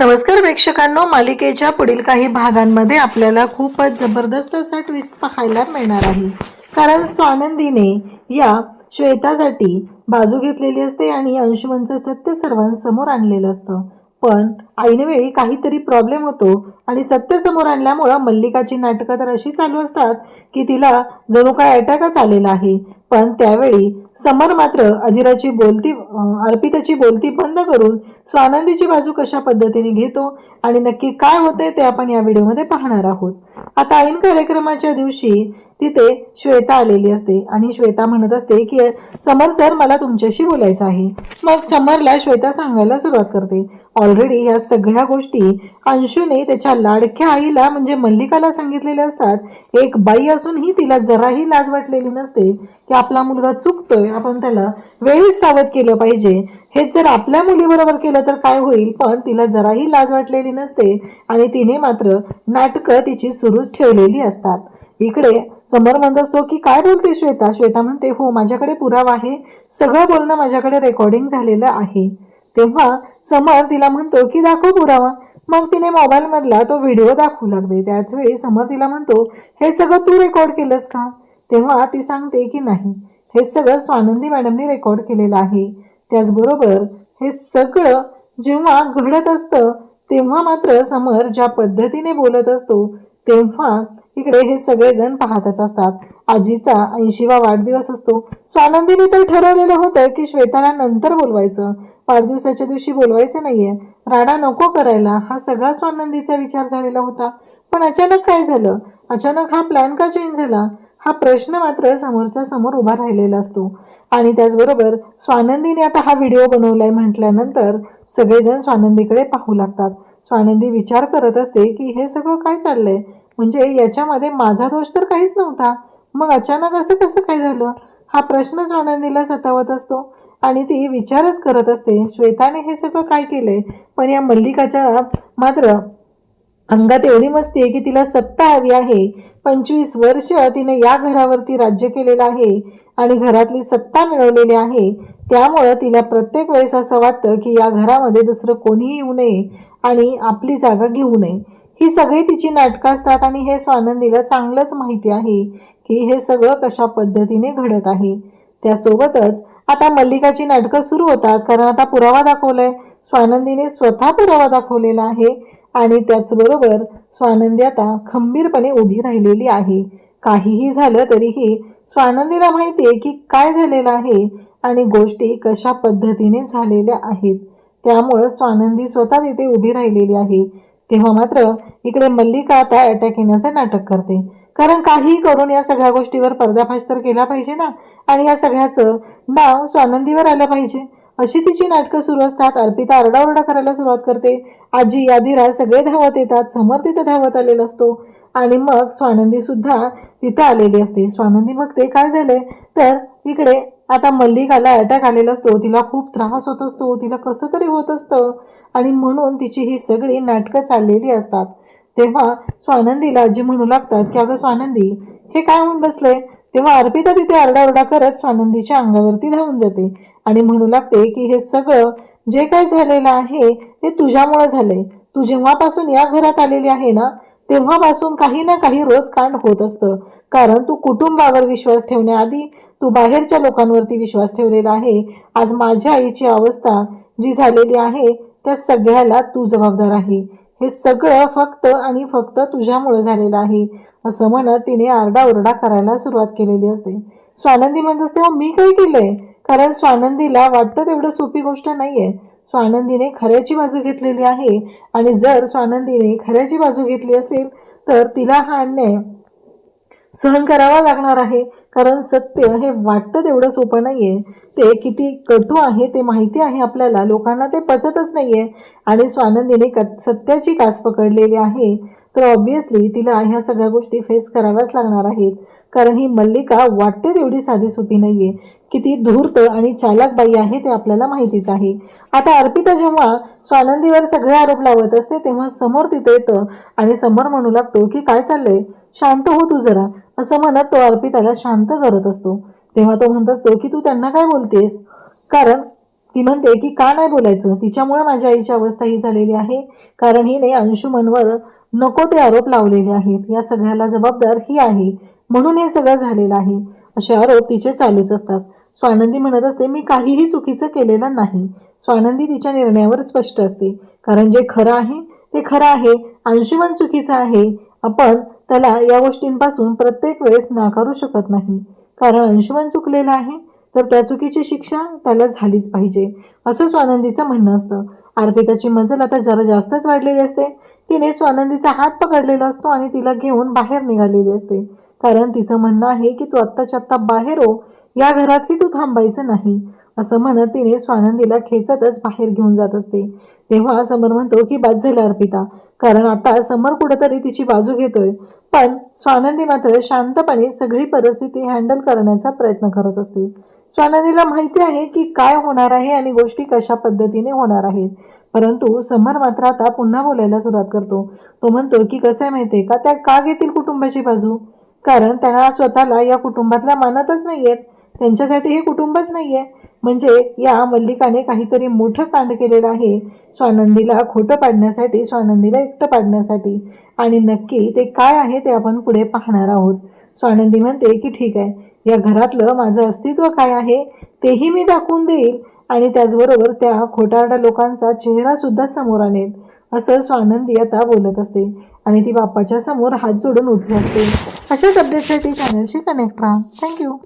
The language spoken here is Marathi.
नमस्कार प्रेक्षकांनो, मालिकेच्या पुढील काही भागांमध्ये आपल्याला खूपच जबरदस्त असा ट्विस्ट पाहायला मिळणार आहे. कारण स्वानंदीने या श्वेतासाठी बाजू घेतलेली असते आणि अंशुमनचं सत्य सर्वांसमोर आणलेलं असतं. पण ऐनवेळी काहीतरी प्रॉब्लेम होतो आणि सत्य समोर आणल्यामुळं मल्लिकाची नाटकं तर अशी चालू असतात की तिला जणू काय अटॅकच आलेला आहे. पण त्यावेळी समर मात्र अर्पिताची बोलती बंद करून स्वानंदीची बाजू कशा पद्धतीने घेतो आणि नक्की काय होते ते आपण या व्हिडिओमध्ये पाहणार आहोत. आता ऐन कार्यक्रमाच्या दिवशी तिथे श्वेता आलेली असते आणि श्वेता म्हणत असते की समर सर, मला तुमच्याशी बोलायचं आहे. मग समरला श्वेता सांगायला सुरुवात करते. ऑलरेडी ह्या सगळ्या गोष्टी अंशूने त्याच्या लाडक्या आईला म्हणजे मल्लिकाला सांगितलेल्या असतात. एक बाई असूनही तिला जराही लाज वाटलेली नसते की आपला मुलगा चुकतोय, आपण त्याला वेळीच सावध केलं पाहिजे. हेच जर आपल्या मुलीबरोबर केलं तर काय होईल, पण तिला जराही लाज वाटलेली नसते आणि तिने मात्र नाटकं तिची सुरूच ठेवलेली असतात. इकडे समर म्हणत असतो की काय बोलते श्वेता. श्वेता म्हणते हो, माझ्याकडे पुरावा आहे, सगळं बोलणं माझ्याकडे रेकॉर्डिंग झालेलं आहे. तेव्हा समर तिला म्हणतो की दाखव पुरावा. मग तिने मोबाईल मधला तो व्हिडिओ दाखवू लागते. त्याच वेळी समर तिला म्हणतो हे सगळं तू रेकॉर्ड केलंस का. तेव्हा ती सांगते की नाही, हे सगळं स्वानंदी मॅडमने रेकॉर्ड केलेलं आहे. त्याचबरोबर हे सगळं जेव्हा घडत असतं तेव्हा मात्र समर ज्या पद्धतीने बोलत असतो तेव्हा इकडे हे सगळेजण पाहतच असतात. आजीचा 80वा वाढदिवस असतो. स्वानंदीने तर ठरवलेलं होतं की श्वेताला नंतर बोलवायचं, वाढदिवसाच्या दिवशी बोलवायचं नाहीये, राडा नको करायला. हा सगळा स्वानंदीचा विचार झालेला होता. पण अचानक काय झालं, अचानक हा प्लॅन का चेंज झाला, हा प्रश्न मात्र समोरच्या समोर उभा राहिलेला असतो. आणि त्याचबरोबर स्वानंदीने आता हा व्हिडिओ बनवलाय म्हटल्यानंतर सगळेजण स्वानंदीकडे पाहू लागतात. स्वानंदी विचार करत असते की हे सगळं काय चाललंय, म्हणजे याच्यामध्ये माझा दोष तर काहीच नव्हता, मग अचानक असं कसं काय झालं. हा प्रश्न स्वानंदीला सतावत असतो आणि ती विचारच करत असते श्वेताने हे सगळं काय केलंय. पण या मल्लिकाच्या मात्र अंगात एवढी मस्ती आहे की तिला सत्ता हवी आहे. 25 वर्ष तिने या घरावरती राज्य केलेलं आहे आणि घरातली सत्ता मिळवलेली आहे. त्यामुळं तिला प्रत्येक वेळेस असं वाटतं की या घरामध्ये दुसरं कोणीही येऊ नये आणि आपली जागा घेऊ नये. ही सगळी तिची नाटकं असतात आणि हे स्वानंदीला चांगलंच माहिती आहे की हे सगळं कशा पद्धतीने घडत आहे. त्यासोबतच आता मल्लिकाची नाटकं सुरू होतात, कारण आता पुरावा दाखवलाय, स्वानंदीने स्वतः पुरावा दाखवलेला आहे आणि त्याचबरोबर स्वानंदी आता खंबीरपणे उभी राहिलेली आहे. काहीही झालं तरीही स्वानंदीला माहिती आहे की काय झालेलं आहे आणि गोष्टी कशा पद्धतीने झालेल्या आहेत. त्यामुळं स्वानंदी स्वतः तिथे उभी राहिलेली आहे. तेव्हा मात्र इकडे मल्लिका आता अटॅक येण्याचं नाटक करते, कारण काहीही करून या सगळ्या गोष्टीवर पर्दाफाश तर केला पाहिजे ना, आणि या सगळ्याचं नाव स्वानंदीवर आलं पाहिजे, अशी तिची नाटकं सुरू असतात. अर्पिता आरडाओरडा करायला सुरुवात करते. आजी आदिरा सगळे धावत येतात. समर तिथे धावत आलेला असतो आणि मग स्वानंदी सुद्धा तिथं आलेली असते. स्वानंदी बघते काय झालंय, तर इकडे आता मल्लिकाला अटॅक आलेला असतो. तिला खूप त्रास होत असतो, तिला कसं तरी होत असतं आणि म्हणून तिची ही सगळी नाटकं चाललेली असतात. तेव्हा स्वानंदीला आजी म्हणू लागतात की अगं स्वानंदी, हे काय होऊन बसलंय. तेव्हा अर्पिता तिथे आरडाओरडा करत स्वानंदीच्या अंगावरती धावून जाते आणि म्हणू लागते की हे सगळं जे काय झालेलं आहे ते तुझ्यामुळे झालंय. तू जेव्हापासून या घरात आलेली आहे ना, तेव्हापासून काही ना काही रोज कांड होत असतं, कारण तू कुटुंबावर विश्वास ठेवण्याआधी तू बाहेरच्या लोकांवरती विश्वास ठेवलेला आहे. आज माझ्या आईची अवस्था जी झालेली आहे त्या सगळ्याला तू जबाबदार आहे. हे सगळं फक्त आणि फक्त तुझ्यामुळे झालेलं आहे, असं म्हणत तिने आरडाओरडा करायला सुरुवात केलेली असते. स्वानंदी म्हणत असते हो, मी काय केलंय, कारण स्वानंदीला वाटतं तेवढं सोपी गोष्ट नाहीये. स्वानंदीने खऱ्याची बाजू घेतलेली आहे आणि जर स्वानंदीने खऱ्याची बाजू घेतली असेल तर तिला हा अन्याय सहन करावा लागणार आहे, कारण सत्य हे वाटतं तेवढं सोपं नाहीये. ते किती कटू आहे ते माहिती आहे आपल्याला, लोकांना ते पचतच नाहीये आणि स्वानंदीने सत्याची कास पकडलेली आहे. तर ऑब्विसली तिला ह्या सगळ्या गोष्टी फेस कराव्याच लागणार आहेत, कारण ही मल्लिका वाटते तेवढी साधी सोपी नाहीये. किती धूर्त आणि चालाक बाई आहे ते आपल्याला माहितीच आहे. आता अर्पिता जेव्हा स्वानंदीवर सगळे आरोप लावत असते तेव्हा समोर तिथे येतं आणि समोर म्हणू लागतो की काय चाललंय, शांत हो तू जरा, असं म्हणत तो अर्पिताला शांत करत असतो. तेव्हा तो म्हणत असतो की तू त्यांना काय बोलतेस, कारण ती म्हणते की का नाही बोलायचं, तिच्यामुळे माझ्या आईची अवस्था ही झालेली आहे, कारण हिने अंशुमनवर नको ते आरोप लावलेले आहेत, या सगळ्याला जबाबदार ही आहे, म्हणून हे सगळं झालेलं आहे, असे आरोप तिचे चालूच असतात. स्वानंदी म्हणत असते मी काहीही चुकीचं केलेलं नाही. स्वानंदी तिच्या निर्णयावर स्पष्ट असते, कारण जे खरं आहे ते खरं आहे. अंशुमन चुकीचं आहे, आपण त्याला या गोष्टींपासून प्रत्येक वेळेस नाकारू शकत नाही, कारण अंशुमन चुकलेला आहे तर त्या चुकीची शिक्षा त्याला झालीच पाहिजे, असं स्वानंदीचं म्हणणं असतं. अर्पिताची मजल आता जरा जास्तच वाढलेली असते. तिने स्वानंदीचा हात पकडलेला असतो आणि तिला घेऊन बाहेर निघालेली असते, कारण तिचं म्हणणं आहे की तू आत्ताच्या आत्ता बाहेर हो, या घरातही तू थांबायचं नाही, असं म्हणत तिने स्वानंदीला खेचतच बाहेर घेऊन जात असते. तेव्हा समर म्हणतो की बाद झालं अर्पिता, कारण आता समर कुठेतरी तिची बाजू घेतोय, पण स्वानंदी मात्र शांतपणे सगळी परिस्थिती हँडल करण्याचा प्रयत्न करत असते. स्वानंदीला माहिती आहे की काय होणार आहे आणि गोष्टी कशा पद्धतीने होणार आहेत, परंतु समर मात्र आता पुन्हा बोलायला सुरुवात करतो. तो म्हणतो की कसं आहे माहितीये का, त्या का घेतील कुटुंबाची बाजू, कारण त्यांना स्वतःला या कुटुंबातल्या मानतच नाहीयेत, त्यांच्यासाठी हे कुटुंबच नाहीये. म्हणजे या मल्लिकाने काहीतरी मोठं कांड केलेलं आहे, स्वानंदीला खोटं पाडण्यासाठी, स्वानंदीला एकटं पाडण्यासाठी, आणि नक्की ते काय आहे ते आपण पुढे पाहणार आहोत. स्वानंदी म्हणते की ठीक आहे, या घरातलं माझं अस्तित्व काय आहे तेही मी दाखवून देईल, आणि त्याचबरोबर त्या खोटारड्या लोकांचा चेहरा सुद्धा समोर आणेल, असं स्वानंदी आता बोलत असते आणि ती बाप्पाच्या समोर हात जोडून उभी असते. अशाच अपडेटसाठी चॅनलशी कनेक्ट राहा. थँक्यू.